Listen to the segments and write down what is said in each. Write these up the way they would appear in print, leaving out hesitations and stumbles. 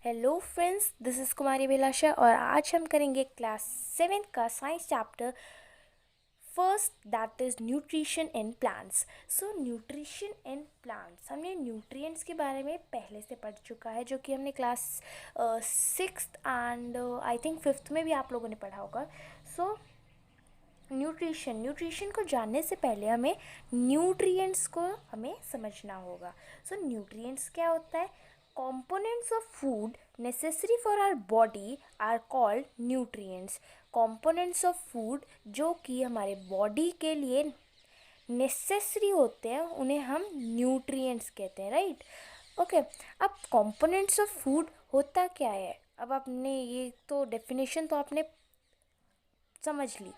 Hello friends, this is कुमारी अभिलाषा और आज हम करेंगे क्लास 7 का science chapter first, that is nutrition in plants. So nutrition in plants, हमने न्यूट्रिएंट्स के बारे में पहले से पढ़ चुका है, जो कि हमने class 6th and I think 5th में भी आप लोगों ने पढ़ा होगा। सो न्यूट्रिशन को जानने से पहले हमें न्यूट्रिएंट्स को हमें समझना होगा। सो न्यूट्रिएंट्स क्या होता है? components of food necessary for our body are called nutrients। components of food जो कि हमारे बॉडी के लिए नेसेसरी होते हैं उन्हें हम न्यूट्रिएंट्स कहते हैं, राइट? ओके, अब components of food होता क्या है? अब आपने ये तो डेफिनेशन तो आपने समझ ली।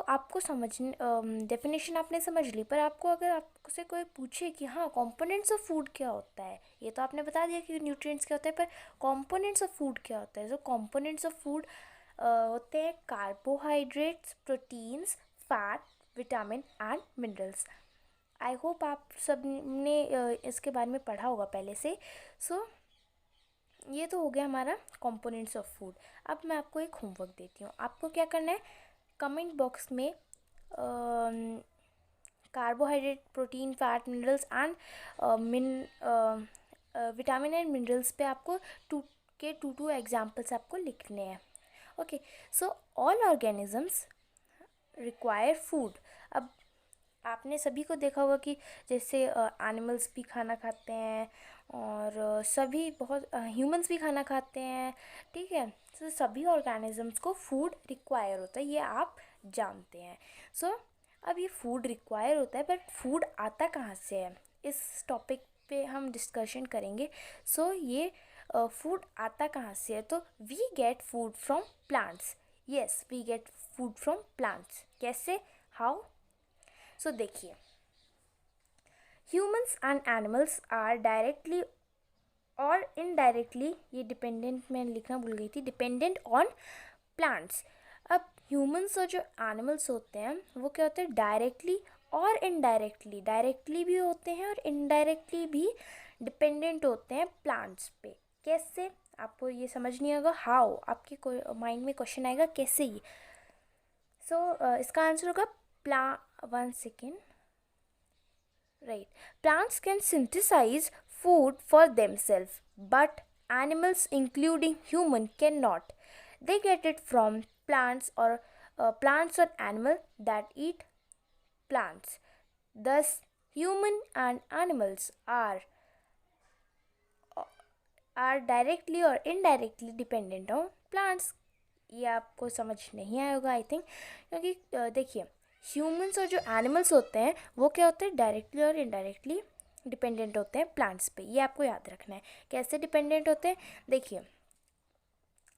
आपको समझ डेफिनेशन आपने समझ ली, पर आपको अगर आपसे कोई पूछे कि हाँ कंपोनेंट्स ऑफ फूड क्या होता है, ये तो आपने बता दिया कि न्यूट्रिएंट्स क्या होता है, पर कंपोनेंट्स ऑफ फूड क्या होता है? कंपोनेंट्स ऑफ फूड होते हैं carbohydrates, proteins, fat, vitamin and minerals. I hope आप सब ने इसके बारे में पढ़ा होगा पहले से। ये तो हो गया हमारा कंपोनेंट्स ऑफ फूड। अब मैं आपको एक होमवर्क देती हूँ। आपको क्या करना है, कमेंट बॉक्स में carbohydrate, protein, fat, minerals and vitamin and minerals पे आपको टू एग्जाम्पल्स आपको लिखने हैं। Okay, so all organisms require food. अब आपने सभी को देखा होगा कि जैसे एनिमल्स भी खाना खाते हैं और सभी बहुत ह्यूमंस भी खाना खाते हैं, ठीक है? तो सभी ऑर्गेनिजम्स को फूड रिक्वायर होता है, ये आप जानते हैं। अब ये फूड रिक्वायर होता है, बट फूड आता कहाँ से है, इस टॉपिक पे हम डिस्कशन करेंगे। ये फूड आता कहाँ से है? तो we get food from plants. Yes, we get food from plants. कैसे, हाउ? देखिए, humans and animals are directly और इनडायरेक्टली, ये डिपेंडेंट मैं लिखना भूल गई थी, डिपेंडेंट ऑन प्लांट्स। अब ह्यूमंस और जो एनिमल्स होते हैं वो क्या होते हैं, डायरेक्टली और इनडायरेक्टली, डायरेक्टली भी होते हैं और इनडायरेक्टली भी डिपेंडेंट होते हैं प्लांट्स पे। कैसे? आपको ये समझ नहीं आएगा हाउ, आपके कोई माइंड में क्वेश्चन आएगा कैसे ये। इसका आंसर होगा one second, right? Plants can synthesize food for themselves, but animals, including human, cannot. They get it from plants or animal that eat plants. Thus, human and animals are directly or indirectly dependent on plants. ये आपको समझ नहीं आया होगा I think, क्योंकि देखिए, humans और जो एनिमल्स होते हैं वो क्या होते हैं, डायरेक्टली और इनडायरेक्टली डिपेंडेंट होते हैं प्लांट्स पे। ये आपको याद रखना है। कैसे डिपेंडेंट होते हैं? देखिए,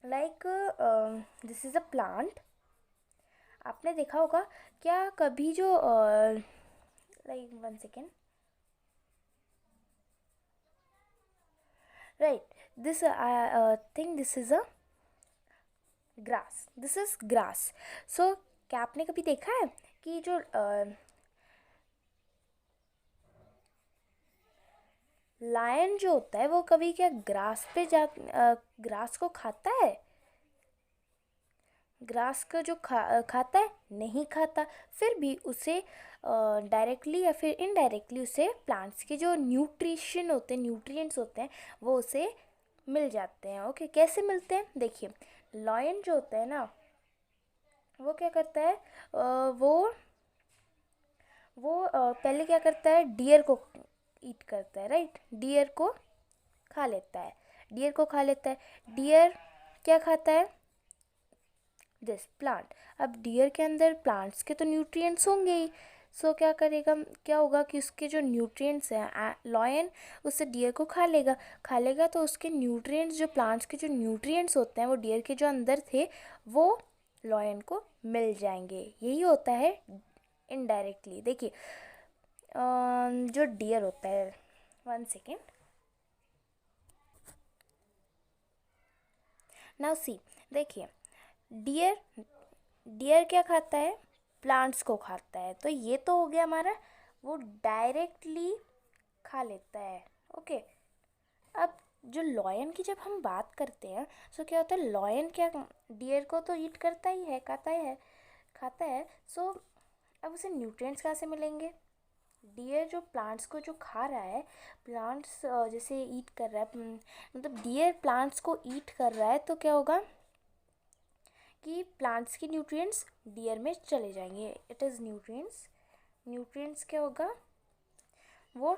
like this is a plant. आपने देखा होगा क्या कभी जो like one second, right, this think this is a grass, this is grass. क्या आपने कभी देखा है कि जो लायन जो होता है वो कभी क्या ग्रास पे ग्रास को खाता है? ग्रास का जो खाता है, नहीं खाता। फिर भी उसे डायरेक्टली या फिर इनडायरेक्टली उसे प्लांट्स के जो न्यूट्रिएंट्स होते हैं वो उसे मिल जाते हैं। ओके, कैसे मिलते हैं? देखिए, लायन जो होता है ना, वो क्या करता है, वो पहले क्या करता है, डियर को ईट करता है, राइट? डियर को खा लेता है, डियर क्या खाता है? This plant. अब डियर के अंदर प्लांट्स के तो न्यूट्रिएंट्स होंगे ही। क्या करेगा, क्या होगा कि उसके जो न्यूट्रिएंट्स हैं, लॉयन उससे डियर को खा लेगा तो उसके न्यूट्रिएंट्स, जो प्लांट्स के जो न्यूट्रिएंट्स होते हैं वो डियर के जो अंदर थे वो लॉयन को मिल जाएंगे। यही होता है इनडायरेक्टली। देखिए, जो डियर होता है, वन सेकेंड, नाउ सी, देखिए, डियर डियर क्या खाता है, प्लांट्स को खाता है। तो ये तो हो गया हमारा, वो डायरेक्टली खा लेता है। ओके, अब जो लॉयन की जब हम बात करते हैं सो क्या होता है, लॉयन क्या डियर को तो ईट करता ही है, खाता है। सो अब उसे न्यूट्रिएंट्स कहाँ से मिलेंगे? डियर जो प्लांट्स को जो खा रहा है, प्लांट्स जैसे ईट कर रहा है, मतलब डियर प्लांट्स को ईट कर रहा है, तो क्या होगा कि प्लांट्स की न्यूट्रिएंट्स डियर में चले जाएंगे। इट इज़ न्यूट्रिएंट्स क्या होगा, वो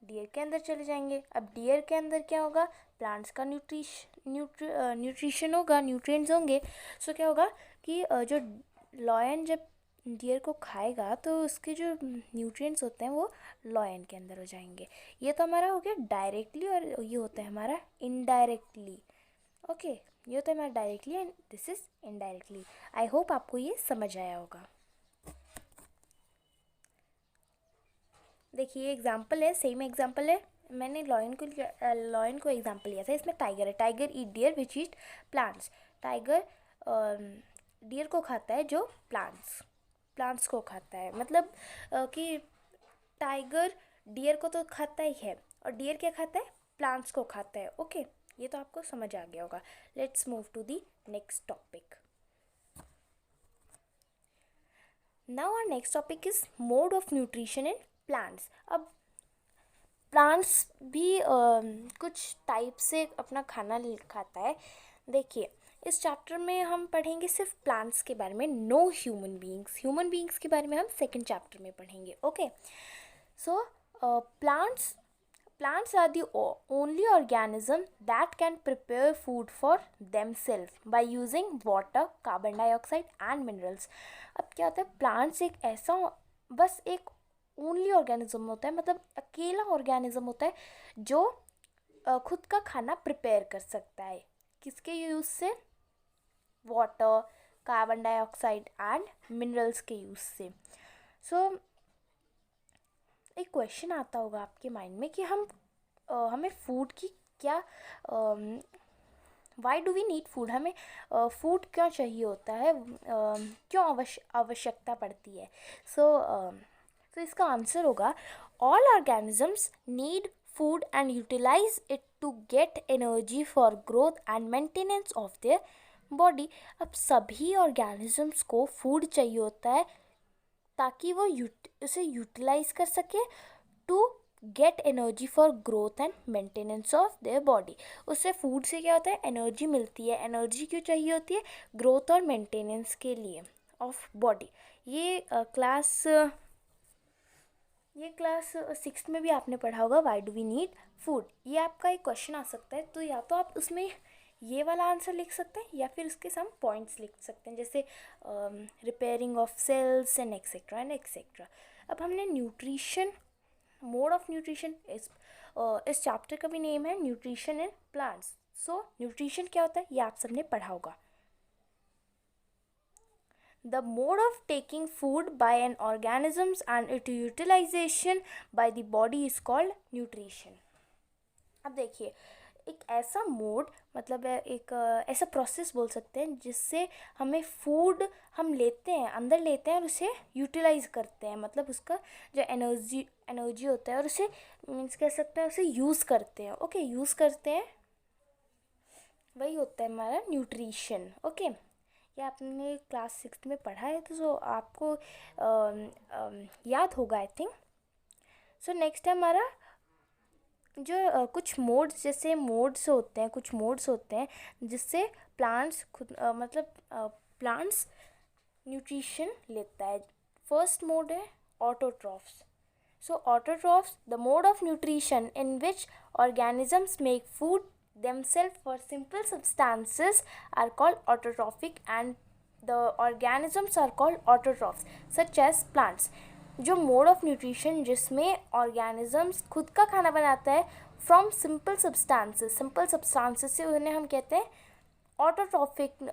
डियर के अंदर चले जाएंगे। अब डियर के अंदर क्या होगा, प्लांट्स का न्यूट्रिशन होगा, न्यूट्रिएंट्स होंगे। सो क्या होगा कि जो लॉयन जब डियर को खाएगा तो उसके जो न्यूट्रिएंट्स होते हैं वो लॉयन के अंदर हो जाएंगे। ये तो हमारा हो गया डायरेक्टली, और ये होता है हमारा इनडायरेक्टली। ओके, ये होता है हमारा directly and this is indirectly. I hope आपको ये समझ आया होगा। देखिए एग्जाम्पल है, सेम एग्जाम्पल है। मैंने लॉयन को एग्जाम्पल लिया था, इसमें टाइगर है। टाइगर ईट डियर विच ईट प्लांट्स। टाइगर डियर को खाता है जो प्लांट्स को खाता है, मतलब कि टाइगर डियर को तो खाता ही है, और डियर क्या खाता है, प्लांट्स को खाता है। ओके, ये तो आपको समझ आ गया होगा। Let's move to the next topic. Now our next topic is mode of nutrition in plants. अब प्लांट्स भी कुछ टाइप से अपना खाना खाता है। देखिए इस चैप्टर में हम पढ़ेंगे सिर्फ प्लांट्स के बारे में, नो ह्यूमन बींग्स के बारे में हम सेकंड चैप्टर में पढ़ेंगे। Okay, so plants are the only organism that can prepare food for themselves by using water, carbon dioxide and minerals। अब क्या होता है, प्लांट्स एक ऐसा बस एक ओनली ऑर्गेनिज्म होता है, मतलब अकेला ऑर्गेनिज्म होता है जो खुद का खाना प्रिपेयर कर सकता है। किसके यूज़ से? Water, carbon dioxide and minerals के यूज़ से। सो एक क्वेश्चन आता होगा आपके माइंड में कि हमें फूड की क्या why do we need food, हमें फूड क्यों चाहिए होता है, क्यों आवश्यकता पड़ती है। सो इसका आंसर होगा, all organisms need food and utilize it to get energy for growth and maintenance of their body. अब सभी ऑर्गेनिजम्स को फूड चाहिए होता है ताकि वो उसे यूटिलाइज कर सके, to get energy for growth and maintenance of their body. उससे फूड से क्या होता है, एनर्जी मिलती है। एनर्जी क्यों चाहिए होती है? ग्रोथ और मेंटेनेंस के लिए ऑफ बॉडी। ये क्लास 6 में भी आपने पढ़ा होगा, why do we need food. ये आपका एक क्वेश्चन आ सकता है, तो या तो आप उसमें ये वाला आंसर लिख सकते हैं या फिर उसके सम पॉइंट्स लिख सकते हैं, जैसे repairing of cells and etcetera. अब हमने न्यूट्रिशन, मोड ऑफ न्यूट्रिशन, इस चैप्टर का भी नेम है nutrition in plants. So nutrition क्या होता है ये आप सबने पढ़ा होगा। The mode of taking food by an organisms and its utilization by the body is called nutrition। अब देखिए एक ऐसा मोड, मतलब एक ऐसा प्रोसेस बोल सकते हैं जिससे हमें फूड हम लेते हैं, अंदर लेते हैं और उसे यूटिलाइज करते हैं, मतलब उसका जो एनर्जी होता है और उसे मीन्स कह सकते हैं उसे यूज़ करते हैं। ओके, यूज़ करते हैं, वही होता है हमारा न्यूट्रिशन। ओके, ये आपने क्लास 6 में पढ़ा है तो आपको याद होगा आई थिंक। सो नेक्स्ट है हमारा जो कुछ मोड्स, जैसे मोड्स होते हैं जिससे प्लांट्स खुद मतलब प्लांट्स न्यूट्रिशन लेता है। फर्स्ट मोड है autotrophs. So autotrophs, the mode of nutrition in which organisms make food themselves for simple substances are called autotrophic and the organisms are called autotrophs such as plants। जो mode of nutrition जिसमें organisms खुद का खाना बनाता है from simple substances से उन्हें हम कहते हैं ऑटोट्रॉफिक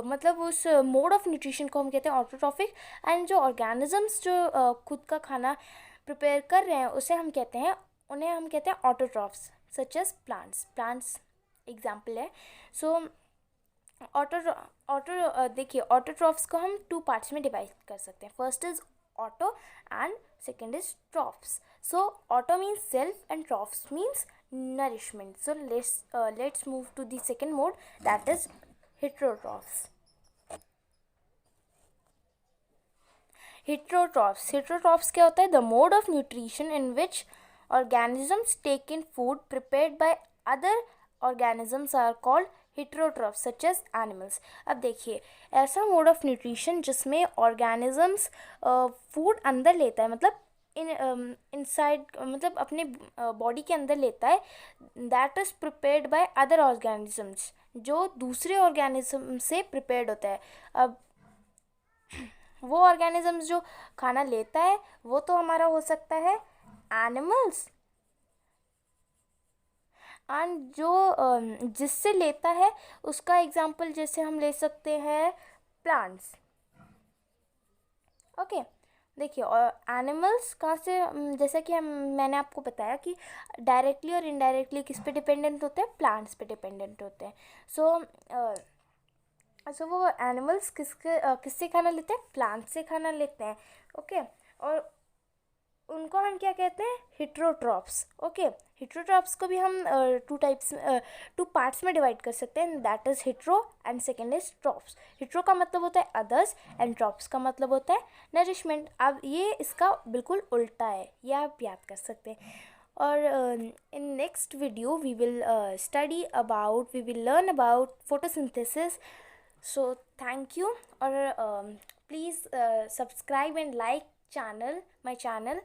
मतलब उस मोड ऑफ न्यूट्रिशन को हम कहते हैं ऑटोट्रॉफिक। एंड जो ऑर्गेनिजम्स जो खुद का खाना प्रिपेयर कर रहे हैं उन्हें हम कहते हैं autotrophs such as plants example है। सो देखिए ऑटोट्रॉफ्स को हम 2 पार्ट्स में डिवाइड कर सकते हैं। First is auto and second is trophs. So auto means self and trophs means nourishment. So let's move to the second mode, that is heterotrophs. Heterotrophs क्या होता है? The mode of nutrition in which organisms take in food prepared by other organisms are called heterotrophs such as animals. अब देखिए, ऐसा mode of nutrition जिसमें organisms food अंदर लेता है, मतलब इनसाइड मतलब अपने बॉडी के अंदर लेता है, that is prepared by other organisms, जो दूसरे ऑर्गेनिज्म से प्रिपेयर्ड होता है. अब वो ऑर्गेनिजम्स जो खाना लेता है वो तो हमारा हो सकता है एनिमल्स, एंड जो जिससे लेता है उसका एग्जांपल जैसे हम ले सकते हैं प्लांट्स. ओके, देखिए, और एनिमल्स कहाँ से, जैसा कि मैंने आपको बताया कि डायरेक्टली और इनडायरेक्टली किस पे डिपेंडेंट होते हैं? प्लांट्स पे डिपेंडेंट होते हैं. सो वो एनिमल्स किससे खाना लेते हैं? प्लांट से खाना लेते हैं. ओके, और उनको हम क्या कहते हैं? हेटेरोट्रॉफ्स. ओके, हेटेरोट्रॉफ्स को भी हम टू पार्ट्स में डिवाइड कर सकते हैं, that is hetero and second is troughs. Hetero का मतलब होता है अदर्स एंड ट्रॉफ्स का मतलब होता है नरिशमेंट. अब ये इसका बिल्कुल उल्टा है, ये आप याद कर सकते हैं. और in next video we will learn about photosynthesis. So thank you, or please subscribe and like my channel.